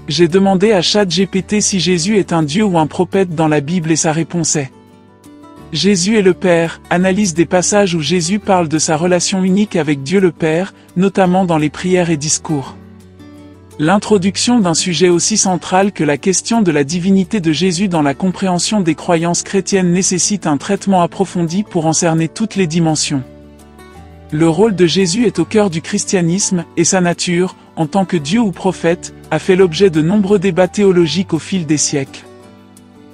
J'ai demandé à ChatGPT si Jésus est un Dieu ou un prophète dans la Bible et sa réponse est Jésus est le Père. Analyse des passages où Jésus parle de sa relation unique avec Dieu le Père, notamment dans les prières et discours. L'introduction d'un sujet aussi central que la question de la divinité de Jésus dans la compréhension des croyances chrétiennes nécessite un traitement approfondi pour en cerner toutes les dimensions. Le rôle de Jésus est au cœur du christianisme, et sa nature, en tant que Dieu ou prophète, a fait l'objet de nombreux débats théologiques au fil des siècles.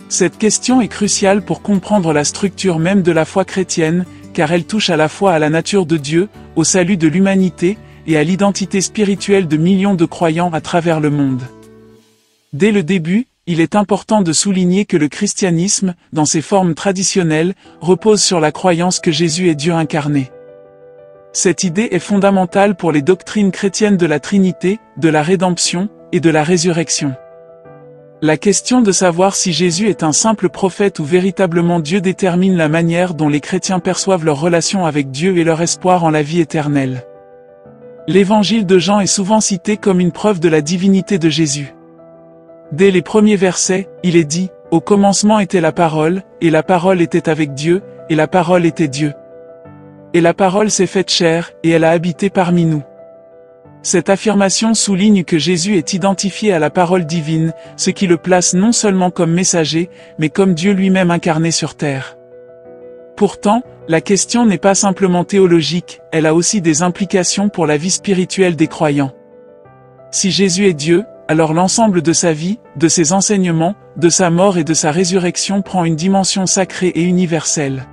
Cette question est cruciale pour comprendre la structure même de la foi chrétienne, car elle touche à la fois à la nature de Dieu, au salut de l'humanité, et à l'identité spirituelle de millions de croyants à travers le monde. Dès le début, il est important de souligner que le christianisme, dans ses formes traditionnelles, repose sur la croyance que Jésus est Dieu incarné. Cette idée est fondamentale pour les doctrines chrétiennes de la Trinité, de la rédemption, et de la résurrection. La question de savoir si Jésus est un simple prophète ou véritablement Dieu détermine la manière dont les chrétiens perçoivent leur relation avec Dieu et leur espoir en la vie éternelle. L'évangile de Jean est souvent cité comme une preuve de la divinité de Jésus. Dès les premiers versets, il est dit « Au commencement était la parole, et la parole était avec Dieu, et la parole était Dieu. Et la parole s'est faite chair, et elle a habité parmi nous. » Cette affirmation souligne que Jésus est identifié à la parole divine, ce qui le place non seulement comme messager, mais comme Dieu lui-même incarné sur terre. Pourtant, la question n'est pas simplement théologique, elle a aussi des implications pour la vie spirituelle des croyants. Si Jésus est Dieu, alors l'ensemble de sa vie, de ses enseignements, de sa mort et de sa résurrection prend une dimension sacrée et universelle.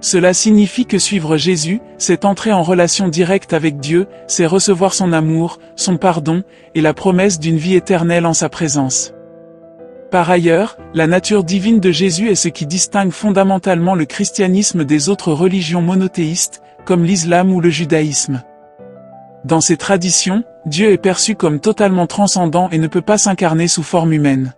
Cela signifie que suivre Jésus, c'est entrer en relation directe avec Dieu, c'est recevoir son amour, son pardon, et la promesse d'une vie éternelle en sa présence. Par ailleurs, la nature divine de Jésus est ce qui distingue fondamentalement le christianisme des autres religions monothéistes, comme l'islam ou le judaïsme. Dans ces traditions, Dieu est perçu comme totalement transcendant et ne peut pas s'incarner sous forme humaine.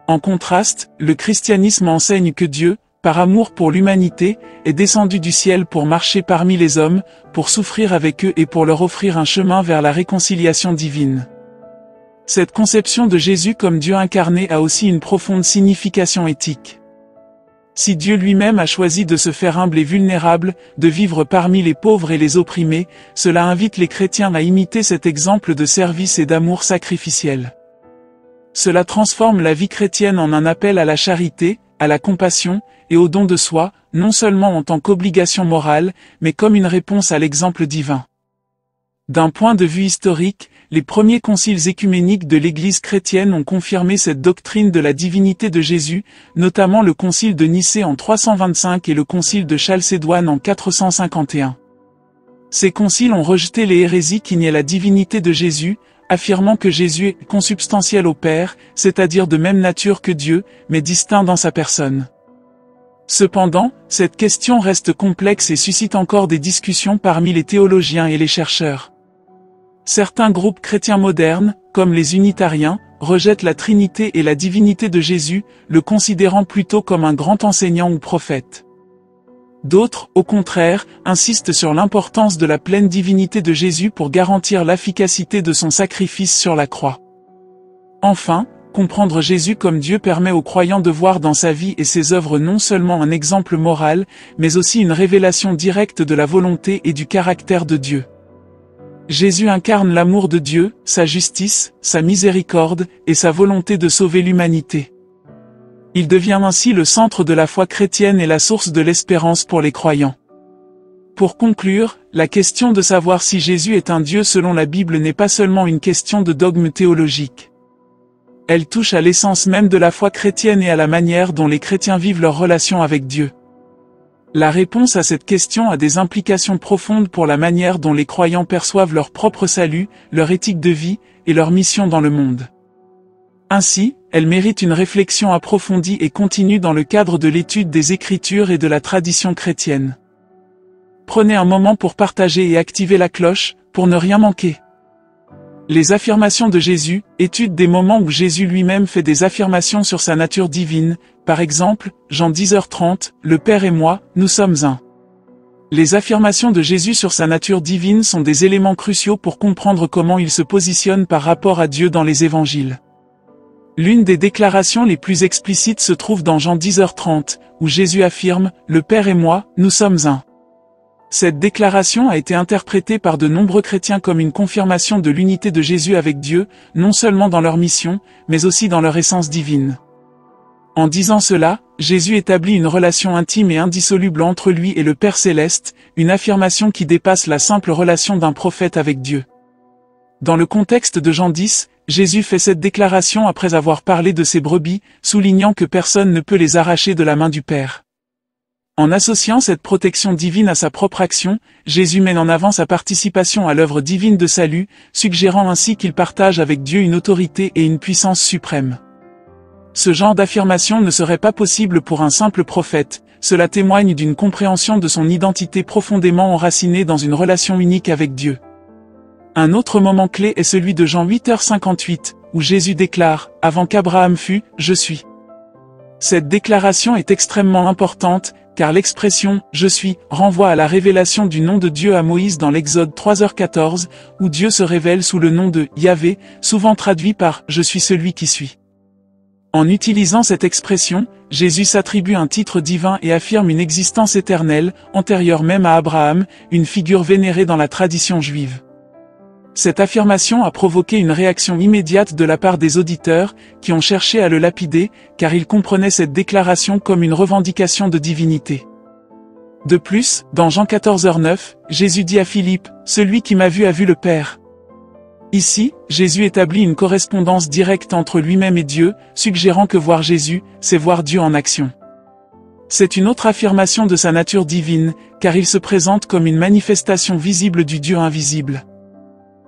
En contraste, le christianisme enseigne que Dieu, par amour pour l'humanité, est descendu du ciel pour marcher parmi les hommes, pour souffrir avec eux et pour leur offrir un chemin vers la réconciliation divine. Cette conception de Jésus comme Dieu incarné a aussi une profonde signification éthique. Si Dieu lui-même a choisi de se faire humble et vulnérable, de vivre parmi les pauvres et les opprimés, cela invite les chrétiens à imiter cet exemple de service et d'amour sacrificiel. Cela transforme la vie chrétienne en un appel à la charité, à la compassion, et au don de soi, non seulement en tant qu'obligation morale, mais comme une réponse à l'exemple divin. D'un point de vue historique, les premiers conciles écuméniques de l'Église chrétienne ont confirmé cette doctrine de la divinité de Jésus, notamment le concile de Nicée en 325 et le concile de Chalcédoine en 451. Ces conciles ont rejeté les hérésies qui niaient la divinité de Jésus, affirmant que Jésus est consubstantiel au Père, c'est-à-dire de même nature que Dieu, mais distinct dans sa personne. Cependant, cette question reste complexe et suscite encore des discussions parmi les théologiens et les chercheurs. Certains groupes chrétiens modernes, comme les unitariens, rejettent la Trinité et la divinité de Jésus, le considérant plutôt comme un grand enseignant ou prophète. D'autres, au contraire, insistent sur l'importance de la pleine divinité de Jésus pour garantir l'efficacité de son sacrifice sur la croix. Enfin, comprendre Jésus comme Dieu permet aux croyants de voir dans sa vie et ses œuvres non seulement un exemple moral, mais aussi une révélation directe de la volonté et du caractère de Dieu. Jésus incarne l'amour de Dieu, sa justice, sa miséricorde, et sa volonté de sauver l'humanité. Il devient ainsi le centre de la foi chrétienne et la source de l'espérance pour les croyants. Pour conclure, la question de savoir si Jésus est un Dieu selon la Bible n'est pas seulement une question de dogme théologique. Elle touche à l'essence même de la foi chrétienne et à la manière dont les chrétiens vivent leur relation avec Dieu. La réponse à cette question a des implications profondes pour la manière dont les croyants perçoivent leur propre salut, leur éthique de vie, et leur mission dans le monde. Ainsi, elle mérite une réflexion approfondie et continue dans le cadre de l'étude des Écritures et de la tradition chrétienne. Prenez un moment pour partager et activer la cloche, pour ne rien manquer. Les affirmations de Jésus, étude des moments où Jésus lui-même fait des affirmations sur sa nature divine, par exemple, Jean 10h30, le Père et moi, nous sommes un. Les affirmations de Jésus sur sa nature divine sont des éléments cruciaux pour comprendre comment il se positionne par rapport à Dieu dans les évangiles. L'une des déclarations les plus explicites se trouve dans Jean 10h30, où Jésus affirme « Le Père et moi, nous sommes un ». Cette déclaration a été interprétée par de nombreux chrétiens comme une confirmation de l'unité de Jésus avec Dieu, non seulement dans leur mission, mais aussi dans leur essence divine. En disant cela, Jésus établit une relation intime et indissoluble entre lui et le Père Céleste, une affirmation qui dépasse la simple relation d'un prophète avec Dieu. Dans le contexte de Jean 10, Jésus fait cette déclaration après avoir parlé de ses brebis, soulignant que personne ne peut les arracher de la main du Père. En associant cette protection divine à sa propre action, Jésus met en avant sa participation à l'œuvre divine de salut, suggérant ainsi qu'il partage avec Dieu une autorité et une puissance suprême. Ce genre d'affirmation ne serait pas possible pour un simple prophète, cela témoigne d'une compréhension de son identité profondément enracinée dans une relation unique avec Dieu. Un autre moment clé est celui de Jean 8h58, où Jésus déclare « Avant qu'Abraham fût, je suis ». Cette déclaration est extrêmement importante, car l'expression « je suis » renvoie à la révélation du nom de Dieu à Moïse dans l'Exode 3h14, où Dieu se révèle sous le nom de Yahvé, souvent traduit par « je suis celui qui suis ». En utilisant cette expression, Jésus s'attribue un titre divin et affirme une existence éternelle, antérieure même à Abraham, une figure vénérée dans la tradition juive. Cette affirmation a provoqué une réaction immédiate de la part des auditeurs, qui ont cherché à le lapider, car ils comprenaient cette déclaration comme une revendication de divinité. De plus, dans Jean 14h9, Jésus dit à Philippe, « Celui qui m'a vu a vu le Père ». Ici, Jésus établit une correspondance directe entre lui-même et Dieu, suggérant que voir Jésus, c'est voir Dieu en action. C'est une autre affirmation de sa nature divine, car il se présente comme une manifestation visible du Dieu invisible.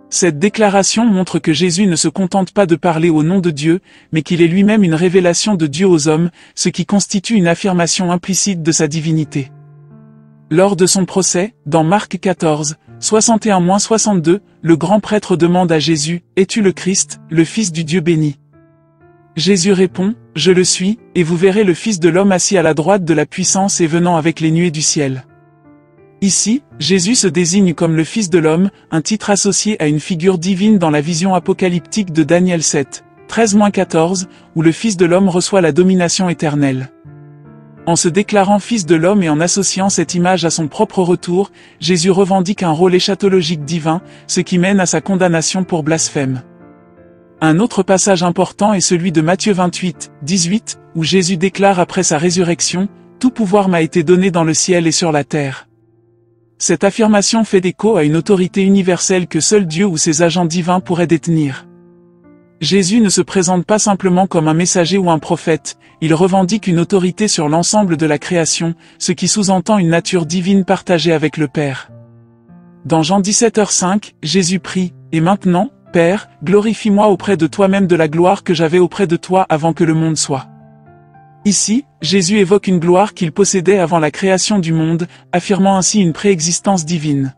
Cette déclaration montre que Jésus ne se contente pas de parler au nom de Dieu, mais qu'il est lui-même une révélation de Dieu aux hommes, ce qui constitue une affirmation implicite de sa divinité. Lors de son procès, dans Marc 14, 61-62, le grand prêtre demande à Jésus, « Es-tu le Christ, le Fils du Dieu béni ?» Jésus répond, « Je le suis, et vous verrez le Fils de l'homme assis à la droite de la puissance et venant avec les nuées du ciel. » Ici, Jésus se désigne comme le Fils de l'homme, un titre associé à une figure divine dans la vision apocalyptique de Daniel 7, 13-14, où le Fils de l'homme reçoit la domination éternelle. En se déclarant Fils de l'homme et en associant cette image à son propre retour, Jésus revendique un rôle eschatologique divin, ce qui mène à sa condamnation pour blasphème. Un autre passage important est celui de Matthieu 28, 18, où Jésus déclare après sa résurrection, « Tout pouvoir m'a été donné dans le ciel et sur la terre ». Cette affirmation fait écho à une autorité universelle que seul Dieu ou ses agents divins pourraient détenir. Jésus ne se présente pas simplement comme un messager ou un prophète, il revendique une autorité sur l'ensemble de la création, ce qui sous-entend une nature divine partagée avec le Père. Dans Jean 17h5, Jésus prie, « Et maintenant, Père, glorifie-moi auprès de toi-même de la gloire que j'avais auprès de toi avant que le monde soit. » Ici, Jésus évoque une gloire qu'il possédait avant la création du monde, affirmant ainsi une préexistence divine.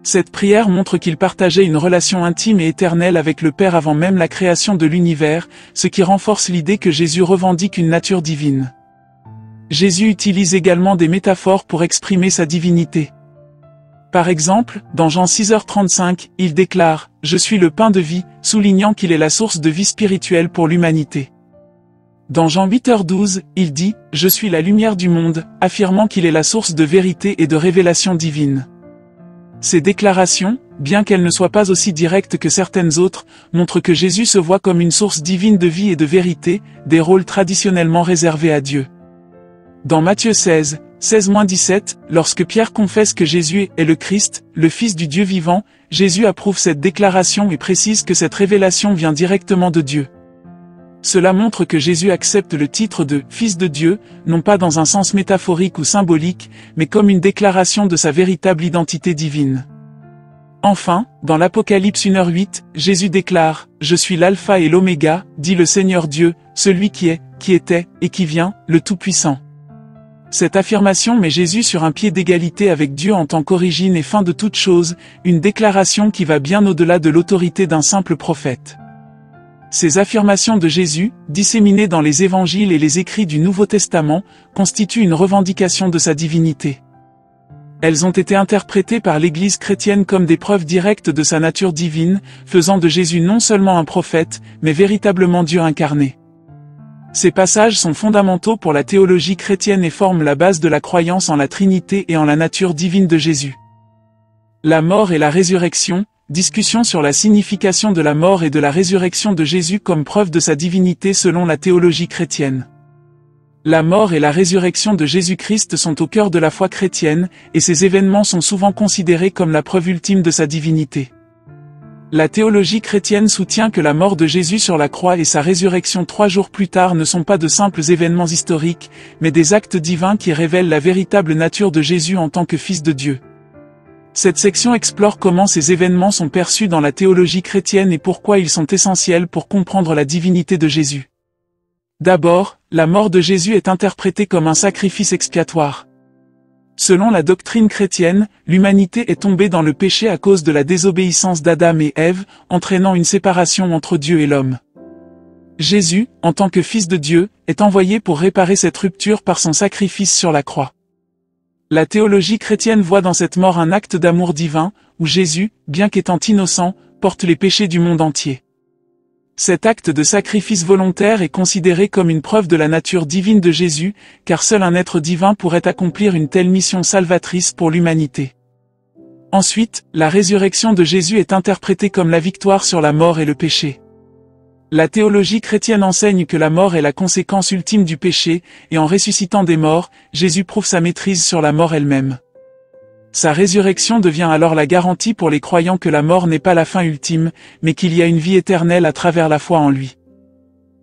Cette prière montre qu'il partageait une relation intime et éternelle avec le Père avant même la création de l'univers, ce qui renforce l'idée que Jésus revendique une nature divine. Jésus utilise également des métaphores pour exprimer sa divinité. Par exemple, dans Jean 6h35, il déclare « Je suis le pain de vie », soulignant qu'il est la source de vie spirituelle pour l'humanité. Dans Jean 8h12, il dit « Je suis la lumière du monde », affirmant qu'il est la source de vérité et de révélation divine. Ces déclarations, bien qu'elles ne soient pas aussi directes que certaines autres, montrent que Jésus se voit comme une source divine de vie et de vérité, des rôles traditionnellement réservés à Dieu. Dans Matthieu 16, 16-17, lorsque Pierre confesse que Jésus est le Christ, le Fils du Dieu vivant, Jésus approuve cette déclaration et précise que cette révélation vient directement de Dieu. Cela montre que Jésus accepte le titre de « Fils de Dieu », non pas dans un sens métaphorique ou symbolique, mais comme une déclaration de sa véritable identité divine. Enfin, dans l'Apocalypse 1h8, Jésus déclare « Je suis l'alpha et l'oméga, dit le Seigneur Dieu, celui qui est, qui était, et qui vient, le Tout-Puissant ». Cette affirmation met Jésus sur un pied d'égalité avec Dieu en tant qu'origine et fin de toute chose, une déclaration qui va bien au-delà de l'autorité d'un simple prophète. Ces affirmations de Jésus, disséminées dans les évangiles et les écrits du Nouveau Testament, constituent une revendication de sa divinité. Elles ont été interprétées par l'Église chrétienne comme des preuves directes de sa nature divine, faisant de Jésus non seulement un prophète, mais véritablement Dieu incarné. Ces passages sont fondamentaux pour la théologie chrétienne et forment la base de la croyance en la Trinité et en la nature divine de Jésus. La mort et la résurrection, discussion sur la signification de la mort et de la résurrection de Jésus comme preuve de sa divinité selon la théologie chrétienne. La mort et la résurrection de Jésus-Christ sont au cœur de la foi chrétienne, et ces événements sont souvent considérés comme la preuve ultime de sa divinité. La théologie chrétienne soutient que la mort de Jésus sur la croix et sa résurrection 3 jours plus tard ne sont pas de simples événements historiques, mais des actes divins qui révèlent la véritable nature de Jésus en tant que Fils de Dieu. Cette section explore comment ces événements sont perçus dans la théologie chrétienne et pourquoi ils sont essentiels pour comprendre la divinité de Jésus. D'abord, la mort de Jésus est interprétée comme un sacrifice expiatoire. Selon la doctrine chrétienne, l'humanité est tombée dans le péché à cause de la désobéissance d'Adam et Ève, entraînant une séparation entre Dieu et l'homme. Jésus, en tant que Fils de Dieu, est envoyé pour réparer cette rupture par son sacrifice sur la croix. La théologie chrétienne voit dans cette mort un acte d'amour divin, où Jésus, bien qu'étant innocent, porte les péchés du monde entier. Cet acte de sacrifice volontaire est considéré comme une preuve de la nature divine de Jésus, car seul un être divin pourrait accomplir une telle mission salvatrice pour l'humanité. Ensuite, la résurrection de Jésus est interprétée comme la victoire sur la mort et le péché. La théologie chrétienne enseigne que la mort est la conséquence ultime du péché, et en ressuscitant des morts, Jésus prouve sa maîtrise sur la mort elle-même. Sa résurrection devient alors la garantie pour les croyants que la mort n'est pas la fin ultime, mais qu'il y a une vie éternelle à travers la foi en lui.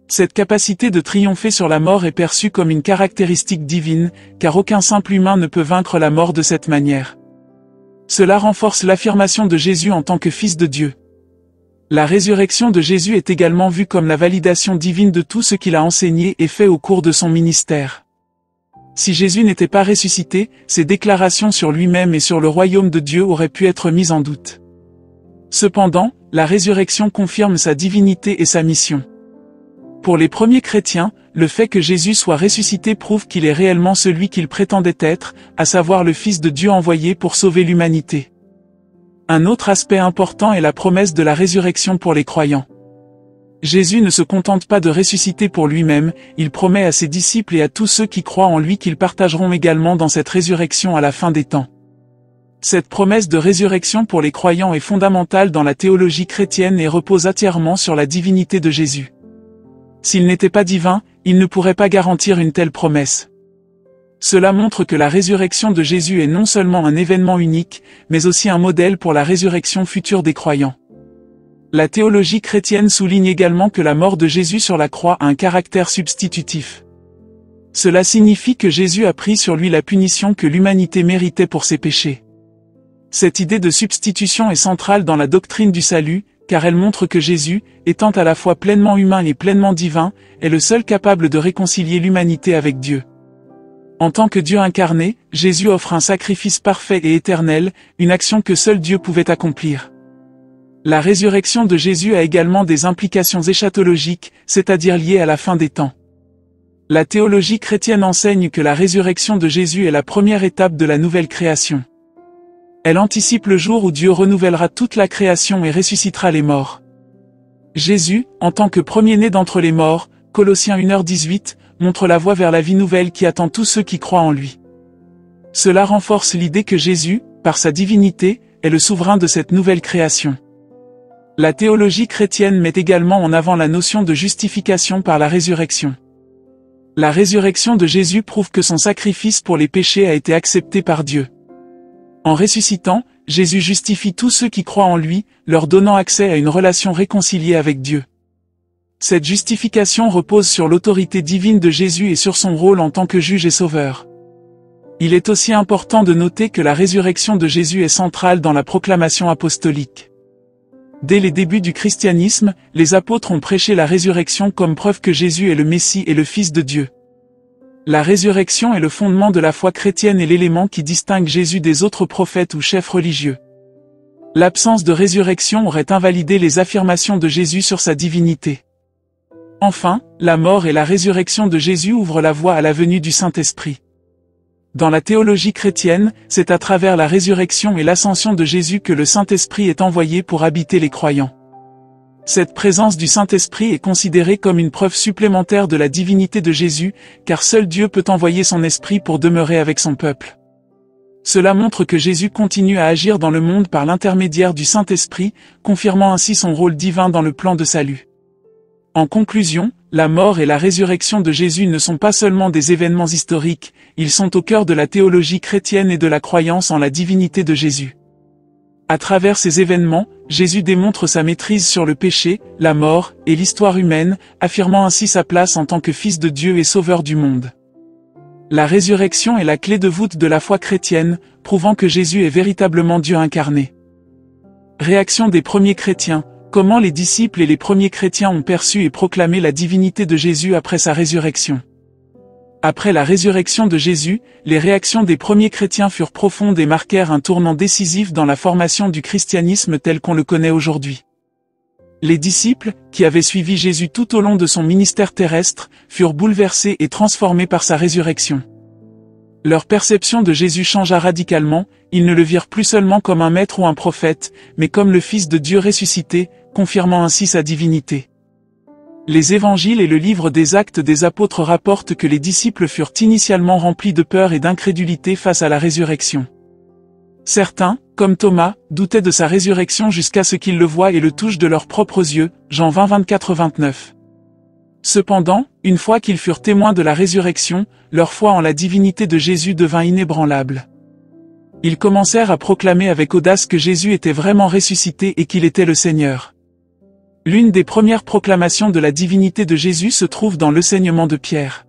Cette capacité de triompher sur la mort est perçue comme une caractéristique divine, car aucun simple humain ne peut vaincre la mort de cette manière. Cela renforce l'affirmation de Jésus en tant que Fils de Dieu. La résurrection de Jésus est également vue comme la validation divine de tout ce qu'il a enseigné et fait au cours de son ministère. Si Jésus n'était pas ressuscité, ses déclarations sur lui-même et sur le royaume de Dieu auraient pu être mises en doute. Cependant, la résurrection confirme sa divinité et sa mission. Pour les premiers chrétiens, le fait que Jésus soit ressuscité prouve qu'il est réellement celui qu'il prétendait être, à savoir le Fils de Dieu envoyé pour sauver l'humanité. Un autre aspect important est la promesse de la résurrection pour les croyants. Jésus ne se contente pas de ressusciter pour lui-même, il promet à ses disciples et à tous ceux qui croient en lui qu'ils partageront également dans cette résurrection à la fin des temps. Cette promesse de résurrection pour les croyants est fondamentale dans la théologie chrétienne et repose entièrement sur la divinité de Jésus. S'il n'était pas divin, il ne pourrait pas garantir une telle promesse. Cela montre que la résurrection de Jésus est non seulement un événement unique, mais aussi un modèle pour la résurrection future des croyants. La théologie chrétienne souligne également que la mort de Jésus sur la croix a un caractère substitutif. Cela signifie que Jésus a pris sur lui la punition que l'humanité méritait pour ses péchés. Cette idée de substitution est centrale dans la doctrine du salut, car elle montre que Jésus, étant à la fois pleinement humain et pleinement divin, est le seul capable de réconcilier l'humanité avec Dieu. En tant que Dieu incarné, Jésus offre un sacrifice parfait et éternel, une action que seul Dieu pouvait accomplir. La résurrection de Jésus a également des implications eschatologiques, c'est-à-dire liées à la fin des temps. La théologie chrétienne enseigne que la résurrection de Jésus est la première étape de la nouvelle création. Elle anticipe le jour où Dieu renouvellera toute la création et ressuscitera les morts. Jésus, en tant que premier-né d'entre les morts, Colossiens 1h18, montre la voie vers la vie nouvelle qui attend tous ceux qui croient en lui. Cela renforce l'idée que Jésus, par sa divinité, est le souverain de cette nouvelle création. La théologie chrétienne met également en avant la notion de justification par la résurrection. La résurrection de Jésus prouve que son sacrifice pour les péchés a été accepté par Dieu. En ressuscitant, Jésus justifie tous ceux qui croient en lui, leur donnant accès à une relation réconciliée avec Dieu. Cette justification repose sur l'autorité divine de Jésus et sur son rôle en tant que juge et sauveur. Il est aussi important de noter que la résurrection de Jésus est centrale dans la proclamation apostolique. Dès les débuts du christianisme, les apôtres ont prêché la résurrection comme preuve que Jésus est le Messie et le Fils de Dieu. La résurrection est le fondement de la foi chrétienne et l'élément qui distingue Jésus des autres prophètes ou chefs religieux. L'absence de résurrection aurait invalidé les affirmations de Jésus sur sa divinité. Enfin, la mort et la résurrection de Jésus ouvrent la voie à la venue du Saint-Esprit. Dans la théologie chrétienne, c'est à travers la résurrection et l'ascension de Jésus que le Saint-Esprit est envoyé pour habiter les croyants. Cette présence du Saint-Esprit est considérée comme une preuve supplémentaire de la divinité de Jésus, car seul Dieu peut envoyer son Esprit pour demeurer avec son peuple. Cela montre que Jésus continue à agir dans le monde par l'intermédiaire du Saint-Esprit, confirmant ainsi son rôle divin dans le plan de salut. En conclusion, la mort et la résurrection de Jésus ne sont pas seulement des événements historiques, ils sont au cœur de la théologie chrétienne et de la croyance en la divinité de Jésus. À travers ces événements, Jésus démontre sa maîtrise sur le péché, la mort et l'histoire humaine, affirmant ainsi sa place en tant que Fils de Dieu et Sauveur du monde. La résurrection est la clé de voûte de la foi chrétienne, prouvant que Jésus est véritablement Dieu incarné. Réaction des premiers chrétiens. Comment les disciples et les premiers chrétiens ont perçu et proclamé la divinité de Jésus après sa résurrection. Après la résurrection de Jésus, les réactions des premiers chrétiens furent profondes et marquèrent un tournant décisif dans la formation du christianisme tel qu'on le connaît aujourd'hui. Les disciples, qui avaient suivi Jésus tout au long de son ministère terrestre, furent bouleversés et transformés par sa résurrection. Leur perception de Jésus changea radicalement, ils ne le virent plus seulement comme un maître ou un prophète, mais comme le Fils de Dieu ressuscité, confirmant ainsi sa divinité. Les évangiles et le livre des Actes des Apôtres rapportent que les disciples furent initialement remplis de peur et d'incrédulité face à la résurrection. Certains, comme Thomas, doutaient de sa résurrection jusqu'à ce qu'ils le voient et le touchent de leurs propres yeux, Jean 20, 24-29. Cependant, une fois qu'ils furent témoins de la résurrection, leur foi en la divinité de Jésus devint inébranlable. Ils commencèrent à proclamer avec audace que Jésus était vraiment ressuscité et qu'il était le Seigneur. L'une des premières proclamations de la divinité de Jésus se trouve dans l'enseignement de Pierre.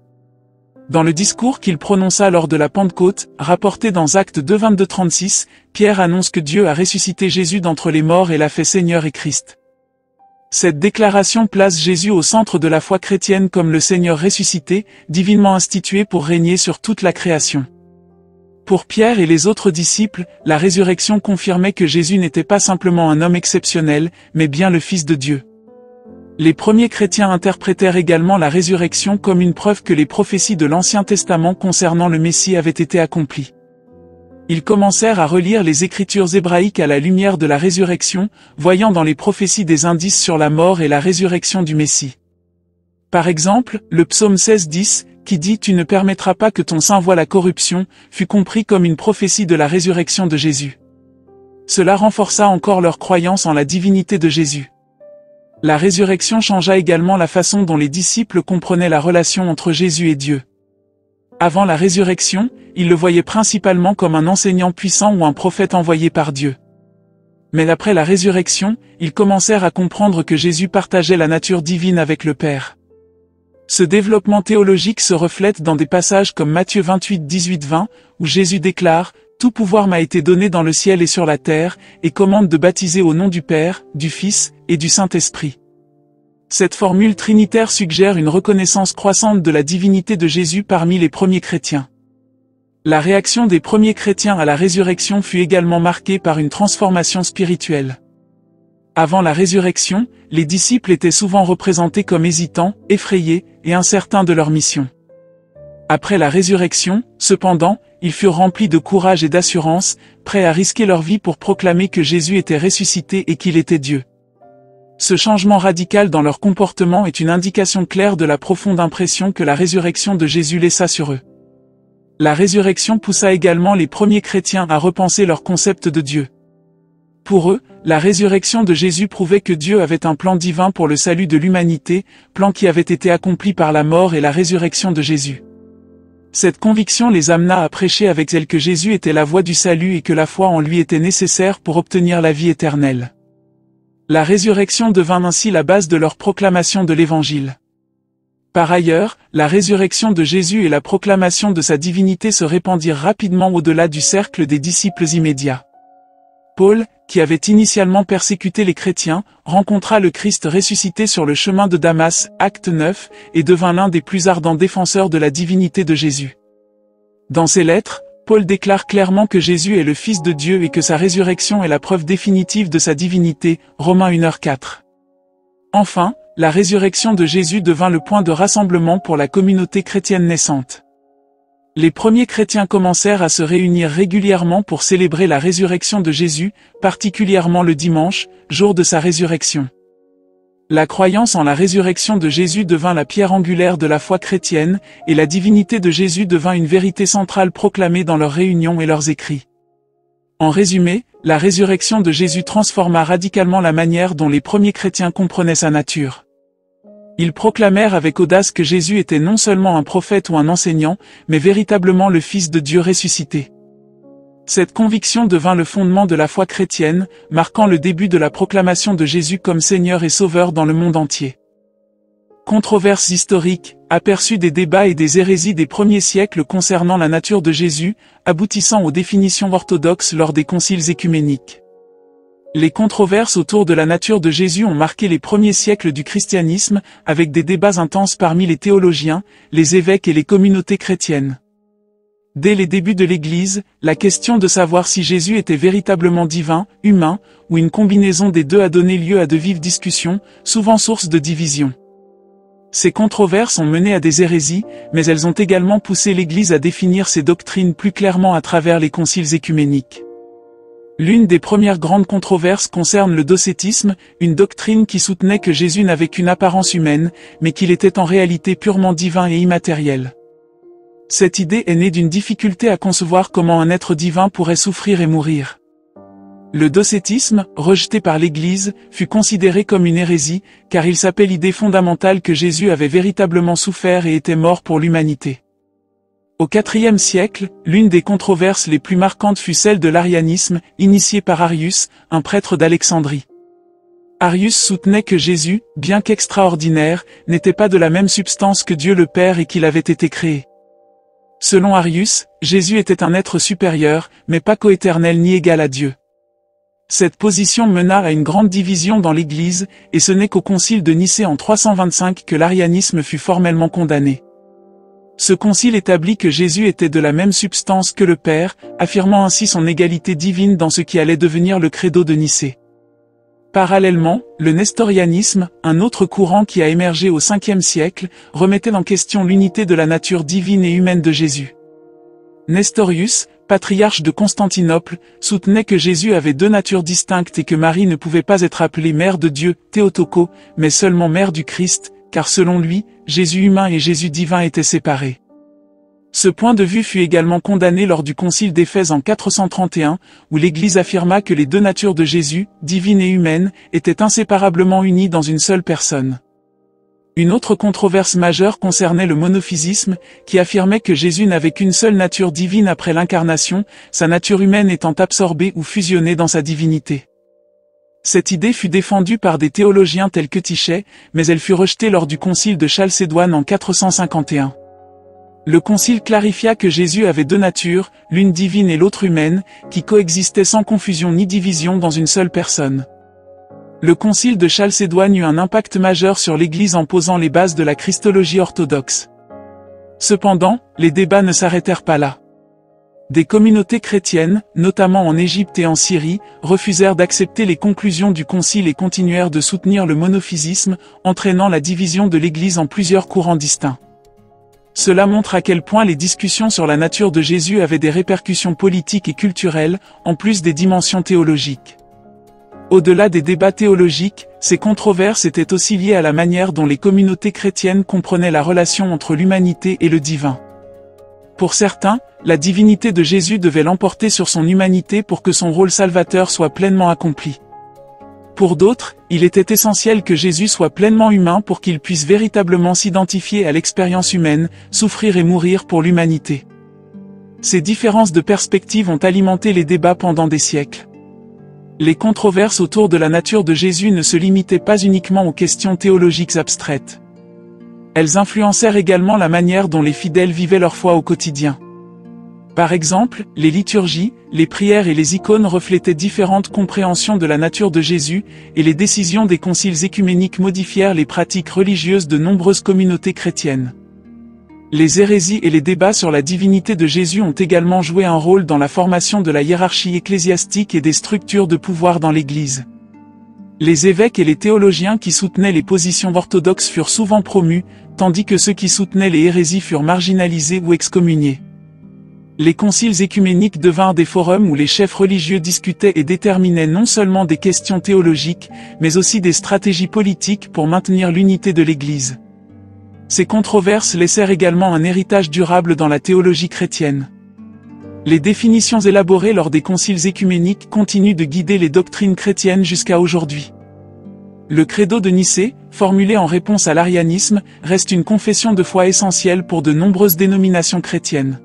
Dans le discours qu'il prononça lors de la Pentecôte, rapporté dans Actes 2, 22-36, Pierre annonce que Dieu a ressuscité Jésus d'entre les morts et l'a fait Seigneur et Christ. Cette déclaration place Jésus au centre de la foi chrétienne comme le Seigneur ressuscité, divinement institué pour régner sur toute la création. Pour Pierre et les autres disciples, la résurrection confirmait que Jésus n'était pas simplement un homme exceptionnel, mais bien le Fils de Dieu. Les premiers chrétiens interprétèrent également la résurrection comme une preuve que les prophéties de l'Ancien Testament concernant le Messie avaient été accomplies. Ils commencèrent à relire les Écritures hébraïques à la lumière de la résurrection, voyant dans les prophéties des indices sur la mort et la résurrection du Messie. Par exemple, le psaume 16:10, qui dit « Tu ne permettras pas que ton sein voie la corruption », fut compris comme une prophétie de la résurrection de Jésus. Cela renforça encore leur croyance en la divinité de Jésus. La résurrection changea également la façon dont les disciples comprenaient la relation entre Jésus et Dieu. Avant la résurrection, ils le voyaient principalement comme un enseignant puissant ou un prophète envoyé par Dieu. Mais après la résurrection, ils commencèrent à comprendre que Jésus partageait la nature divine avec le Père. Ce développement théologique se reflète dans des passages comme Matthieu 28, 18-20, où Jésus déclare « Tout pouvoir m'a été donné dans le ciel et sur la terre, et commande de baptiser au nom du Père, du Fils et du Saint-Esprit. » Cette formule trinitaire suggère une reconnaissance croissante de la divinité de Jésus parmi les premiers chrétiens. La réaction des premiers chrétiens à la résurrection fut également marquée par une transformation spirituelle. Avant la résurrection, les disciples étaient souvent représentés comme hésitants, effrayés et incertains de leur mission. Après la résurrection, cependant, ils furent remplis de courage et d'assurance, prêts à risquer leur vie pour proclamer que Jésus était ressuscité et qu'il était Dieu. Ce changement radical dans leur comportement est une indication claire de la profonde impression que la résurrection de Jésus laissa sur eux. La résurrection poussa également les premiers chrétiens à repenser leur concept de Dieu. Pour eux, la résurrection de Jésus prouvait que Dieu avait un plan divin pour le salut de l'humanité, plan qui avait été accompli par la mort et la résurrection de Jésus. Cette conviction les amena à prêcher avec zèle que Jésus était la voie du salut et que la foi en lui était nécessaire pour obtenir la vie éternelle. La résurrection devint ainsi la base de leur proclamation de l'Évangile. Par ailleurs, la résurrection de Jésus et la proclamation de sa divinité se répandirent rapidement au-delà du cercle des disciples immédiats. Paul, qui avait initialement persécuté les chrétiens, rencontra le Christ ressuscité sur le chemin de Damas, Acte 9, et devint l'un des plus ardents défenseurs de la divinité de Jésus. Dans ses lettres, Paul déclare clairement que Jésus est le Fils de Dieu et que sa résurrection est la preuve définitive de sa divinité, Romains 1h4. Enfin, la résurrection de Jésus devint le point de rassemblement pour la communauté chrétienne naissante. Les premiers chrétiens commencèrent à se réunir régulièrement pour célébrer la résurrection de Jésus, particulièrement le dimanche, jour de sa résurrection. La croyance en la résurrection de Jésus devint la pierre angulaire de la foi chrétienne, et la divinité de Jésus devint une vérité centrale proclamée dans leurs réunions et leurs écrits. En résumé, la résurrection de Jésus transforma radicalement la manière dont les premiers chrétiens comprenaient sa nature. Ils proclamèrent avec audace que Jésus était non seulement un prophète ou un enseignant, mais véritablement le Fils de Dieu ressuscité. Cette conviction devint le fondement de la foi chrétienne, marquant le début de la proclamation de Jésus comme Seigneur et Sauveur dans le monde entier. Controverses historiques, aperçus des débats et des hérésies des premiers siècles concernant la nature de Jésus, aboutissant aux définitions orthodoxes lors des conciles œcuméniques. Les controverses autour de la nature de Jésus ont marqué les premiers siècles du christianisme, avec des débats intenses parmi les théologiens, les évêques et les communautés chrétiennes. Dès les débuts de l'Église, la question de savoir si Jésus était véritablement divin, humain, ou une combinaison des deux a donné lieu à de vives discussions, souvent source de division. Ces controverses ont mené à des hérésies, mais elles ont également poussé l'Église à définir ses doctrines plus clairement à travers les conciles œcuméniques. L'une des premières grandes controverses concerne le docétisme, une doctrine qui soutenait que Jésus n'avait qu'une apparence humaine, mais qu'il était en réalité purement divin et immatériel. Cette idée est née d'une difficulté à concevoir comment un être divin pourrait souffrir et mourir. Le docétisme, rejeté par l'Église, fut considéré comme une hérésie, car il sapait l'idée fondamentale que Jésus avait véritablement souffert et était mort pour l'humanité. Au IVe siècle, l'une des controverses les plus marquantes fut celle de l'arianisme, initiée par Arius, un prêtre d'Alexandrie. Arius soutenait que Jésus, bien qu'extraordinaire, n'était pas de la même substance que Dieu le Père et qu'il avait été créé. Selon Arius, Jésus était un être supérieur, mais pas coéternel ni égal à Dieu. Cette position mena à une grande division dans l'Église, et ce n'est qu'au concile de Nicée en 325 que l'arianisme fut formellement condamné. Ce concile établit que Jésus était de la même substance que le Père, affirmant ainsi son égalité divine dans ce qui allait devenir le credo de Nicée. Parallèlement, le nestorianisme, un autre courant qui a émergé au Ve siècle, remettait en question l'unité de la nature divine et humaine de Jésus. Nestorius, patriarche de Constantinople, soutenait que Jésus avait deux natures distinctes et que Marie ne pouvait pas être appelée mère de Dieu, Théotoko, mais seulement mère du Christ, car selon lui, Jésus humain et Jésus divin étaient séparés. Ce point de vue fut également condamné lors du concile d'Éphèse en 431, où l'Église affirma que les deux natures de Jésus, divine et humaine, étaient inséparablement unies dans une seule personne. Une autre controverse majeure concernait le monophysisme, qui affirmait que Jésus n'avait qu'une seule nature divine après l'incarnation, sa nature humaine étant absorbée ou fusionnée dans sa divinité. Cette idée fut défendue par des théologiens tels que Tichet, mais elle fut rejetée lors du concile de Chalcédoine en 451. Le concile clarifia que Jésus avait deux natures, l'une divine et l'autre humaine, qui coexistaient sans confusion ni division dans une seule personne. Le concile de Chalcédoine eut un impact majeur sur l'Église en posant les bases de la christologie orthodoxe. Cependant, les débats ne s'arrêtèrent pas là. Des communautés chrétiennes, notamment en Égypte et en Syrie, refusèrent d'accepter les conclusions du concile et continuèrent de soutenir le monophysisme, entraînant la division de l'Église en plusieurs courants distincts. Cela montre à quel point les discussions sur la nature de Jésus avaient des répercussions politiques et culturelles, en plus des dimensions théologiques. Au-delà des débats théologiques, ces controverses étaient aussi liées à la manière dont les communautés chrétiennes comprenaient la relation entre l'humanité et le divin. Pour certains, la divinité de Jésus devait l'emporter sur son humanité pour que son rôle salvateur soit pleinement accompli. Pour d'autres, il était essentiel que Jésus soit pleinement humain pour qu'il puisse véritablement s'identifier à l'expérience humaine, souffrir et mourir pour l'humanité. Ces différences de perspective ont alimenté les débats pendant des siècles. Les controverses autour de la nature de Jésus ne se limitaient pas uniquement aux questions théologiques abstraites. Elles influencèrent également la manière dont les fidèles vivaient leur foi au quotidien. Par exemple, les liturgies, les prières et les icônes reflétaient différentes compréhensions de la nature de Jésus, et les décisions des conciles œcuméniques modifièrent les pratiques religieuses de nombreuses communautés chrétiennes. Les hérésies et les débats sur la divinité de Jésus ont également joué un rôle dans la formation de la hiérarchie ecclésiastique et des structures de pouvoir dans l'Église. Les évêques et les théologiens qui soutenaient les positions orthodoxes furent souvent promus, tandis que ceux qui soutenaient les hérésies furent marginalisés ou excommuniés. Les conciles écuméniques devinrent des forums où les chefs religieux discutaient et déterminaient non seulement des questions théologiques, mais aussi des stratégies politiques pour maintenir l'unité de l'Église. Ces controverses laissèrent également un héritage durable dans la théologie chrétienne. Les définitions élaborées lors des conciles écuméniques continuent de guider les doctrines chrétiennes jusqu'à aujourd'hui. Le credo de Nicée, formulé en réponse à l'arianisme, reste une confession de foi essentielle pour de nombreuses dénominations chrétiennes.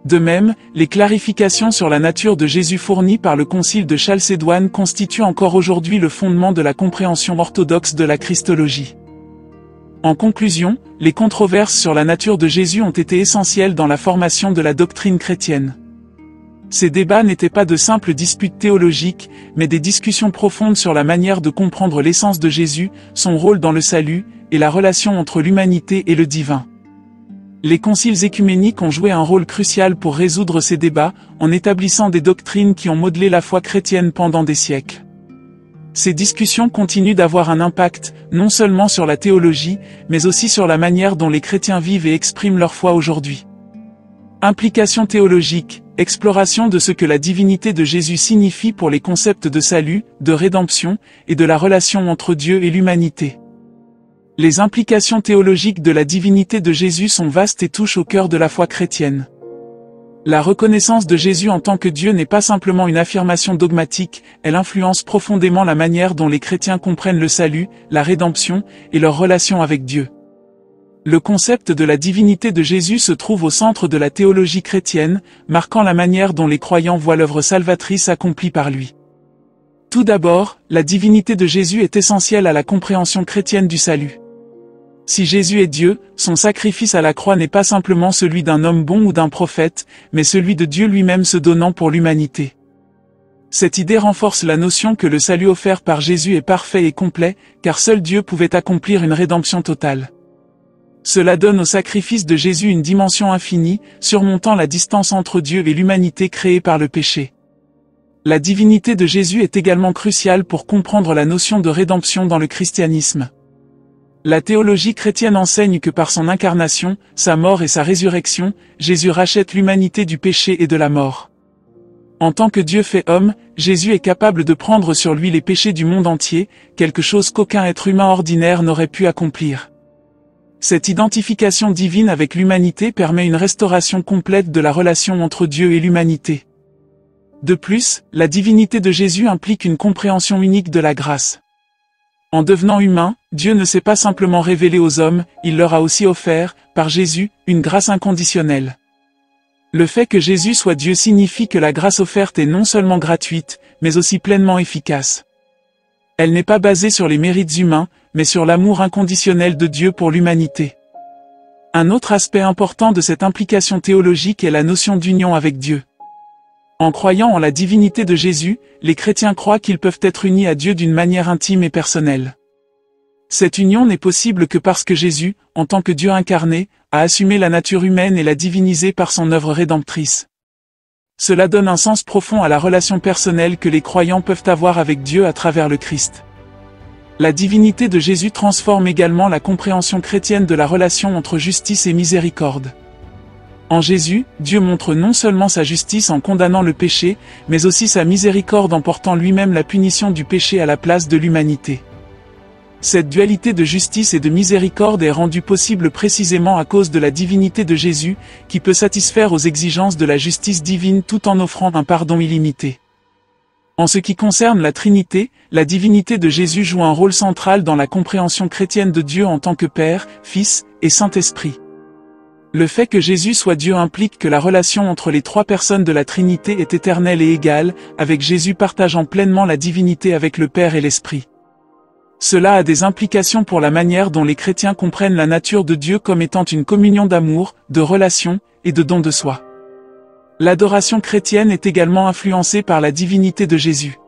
De même, les clarifications sur la nature de Jésus fournies par le concile de Chalcédoine constituent encore aujourd'hui le fondement de la compréhension orthodoxe de la Christologie. En conclusion, les controverses sur la nature de Jésus ont été essentielles dans la formation de la doctrine chrétienne. Ces débats n'étaient pas de simples disputes théologiques, mais des discussions profondes sur la manière de comprendre l'essence de Jésus, son rôle dans le salut, et la relation entre l'humanité et le divin. Les conciles écuméniques ont joué un rôle crucial pour résoudre ces débats, en établissant des doctrines qui ont modelé la foi chrétienne pendant des siècles. Ces discussions continuent d'avoir un impact, non seulement sur la théologie, mais aussi sur la manière dont les chrétiens vivent et expriment leur foi aujourd'hui. Implications théologiques, exploration de ce que la divinité de Jésus signifie pour les concepts de salut, de rédemption, et de la relation entre Dieu et l'humanité. Les implications théologiques de la divinité de Jésus sont vastes et touchent au cœur de la foi chrétienne. La reconnaissance de Jésus en tant que Dieu n'est pas simplement une affirmation dogmatique, elle influence profondément la manière dont les chrétiens comprennent le salut, la rédemption, et leur relation avec Dieu. Le concept de la divinité de Jésus se trouve au centre de la théologie chrétienne, marquant la manière dont les croyants voient l'œuvre salvatrice accomplie par lui. Tout d'abord, la divinité de Jésus est essentielle à la compréhension chrétienne du salut. Si Jésus est Dieu, son sacrifice à la croix n'est pas simplement celui d'un homme bon ou d'un prophète, mais celui de Dieu lui-même se donnant pour l'humanité. Cette idée renforce la notion que le salut offert par Jésus est parfait et complet, car seul Dieu pouvait accomplir une rédemption totale. Cela donne au sacrifice de Jésus une dimension infinie, surmontant la distance entre Dieu et l'humanité créée par le péché. La divinité de Jésus est également cruciale pour comprendre la notion de rédemption dans le christianisme. La théologie chrétienne enseigne que par son incarnation, sa mort et sa résurrection, Jésus rachète l'humanité du péché et de la mort. En tant que Dieu fait homme, Jésus est capable de prendre sur lui les péchés du monde entier, quelque chose qu'aucun être humain ordinaire n'aurait pu accomplir. Cette identification divine avec l'humanité permet une restauration complète de la relation entre Dieu et l'humanité. De plus, la divinité de Jésus implique une compréhension unique de la grâce. En devenant humain, Dieu ne s'est pas simplement révélé aux hommes, il leur a aussi offert, par Jésus, une grâce inconditionnelle. Le fait que Jésus soit Dieu signifie que la grâce offerte est non seulement gratuite, mais aussi pleinement efficace. Elle n'est pas basée sur les mérites humains, mais sur l'amour inconditionnel de Dieu pour l'humanité. Un autre aspect important de cette implication théologique est la notion d'union avec Dieu. En croyant en la divinité de Jésus, les chrétiens croient qu'ils peuvent être unis à Dieu d'une manière intime et personnelle. Cette union n'est possible que parce que Jésus, en tant que Dieu incarné, a assumé la nature humaine et l'a divinisée par son œuvre rédemptrice. Cela donne un sens profond à la relation personnelle que les croyants peuvent avoir avec Dieu à travers le Christ. La divinité de Jésus transforme également la compréhension chrétienne de la relation entre justice et miséricorde. En Jésus, Dieu montre non seulement sa justice en condamnant le péché, mais aussi sa miséricorde en portant lui-même la punition du péché à la place de l'humanité. Cette dualité de justice et de miséricorde est rendue possible précisément à cause de la divinité de Jésus, qui peut satisfaire aux exigences de la justice divine tout en offrant un pardon illimité. En ce qui concerne la Trinité, la divinité de Jésus joue un rôle central dans la compréhension chrétienne de Dieu en tant que Père, Fils et Saint-Esprit. Le fait que Jésus soit Dieu implique que la relation entre les trois personnes de la Trinité est éternelle et égale, avec Jésus partageant pleinement la divinité avec le Père et l'Esprit. Cela a des implications pour la manière dont les chrétiens comprennent la nature de Dieu comme étant une communion d'amour, de relation et de don de soi. L'adoration chrétienne est également influencée par la divinité de Jésus.